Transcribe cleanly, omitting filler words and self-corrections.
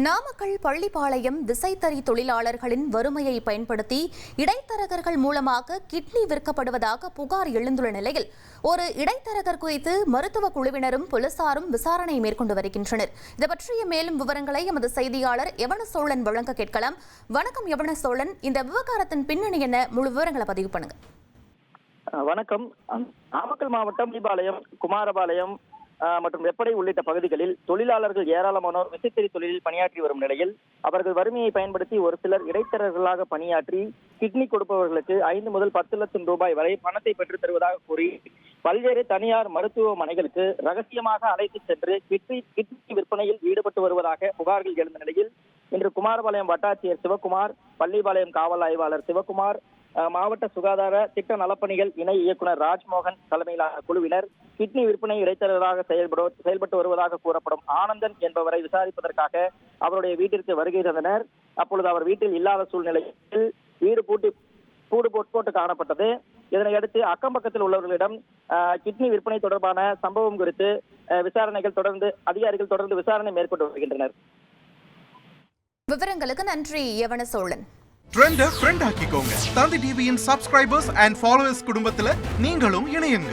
நாமக்கல் பள்ளிப்பாளையம் திசைத்தறி தொழிலாளர்களின் வறுமையை பயன்படுத்தி இடைத்தரகர்கள் மூலமாக கிட்னி விற்கப்படுவதாக புகார் எழுந்துள்ள நிலையில் ஒரு இடைத்தரகர் குறித்து மருத்துவ குழுவினரும் போலீசாரும் விசாரணை மேற்கொண்டு வருகின்றனர். இது பற்றிய மேலும் விவரங்களை எமது செய்தியாளர் யவன சோழன் வழங்க கேட்கலாம். வணக்கம் யவன சோழன், இந்த விவகாரத்தின் பின்னணி என்ன? முழு விவரங்களை பதிவு பண்ணுங்க. வணக்கம். நாமக்கல் மாவட்டம் பள்ளிப்பாளையம், குமாரபாளையம் மற்றும் வெப்படை உள்ளிட்ட பகுதிகளில் தொழிலாளர்கள் ஏராளமானோர் விசைத்தறி தொழிலில் பணியாற்றி வரும் நிலையில் அவர்கள் வறுமையை பயன்படுத்தி ஒரு சிலர் இடைத்தரகர்களாக பணியாற்றி கிட்னி கொடுப்பவர்களுக்கு 5 முதல் 10 லட்சம் ரூபாய் வரை பணத்தை பெற்றுத் தருவதாக கூறி பல்வேறு தனியார் மருத்துவமனைகளுக்கு ரகசியமாக அழைத்து சென்று கிட்னி விற்பனையில் ஈடுபட்டு வருவதாக புகார்கள் எழுந்த நிலையில் இன்று குமாரபாளையம் வட்டாட்சியர் சிவகுமார், பள்ளிப்பாளையம் காவல் ஆய்வாளர் சிவகுமார், மாவட்ட சுகாதார திட்ட நலப்பணிகள் இணை இயக்குனர் ராஜ்மோகன் தலைமையிலான குழுவினர் கிட்னி விற்பனை இடைத்தரகராக செயல்பட்டு வருவதாக கூறப்படும் ஆனந்தன் என்பவரை விசாரிப்பதற்காக அவருடைய வீட்டிற்கு வருகை தந்தனர். அப்பொழுது அவர் வீட்டில் இல்லாத சூழ்நிலையில் வீடு போட்டு காணப்பட்டது. இதனையடுத்து அக்கம் பக்கத்தில் உள்ளவர்களிடம் கிட்னி விற்பனை தொடர்பான சம்பவம் குறித்து அதிகாரிகள் தொடர்ந்து விசாரணை மேற்கொண்டு வருகின்றனர். விவரங்களுக்கு நன்றி யவன சோழன். ஃப்ரெண்ட் ஆக்கிக்கோங்க. தந்தி டிவியின் சப்ஸ்கிரைபர்ஸ் அண்ட் ஃபாலோவர்ஸ் குடும்பத்துல நீங்களும் இணையுங்க.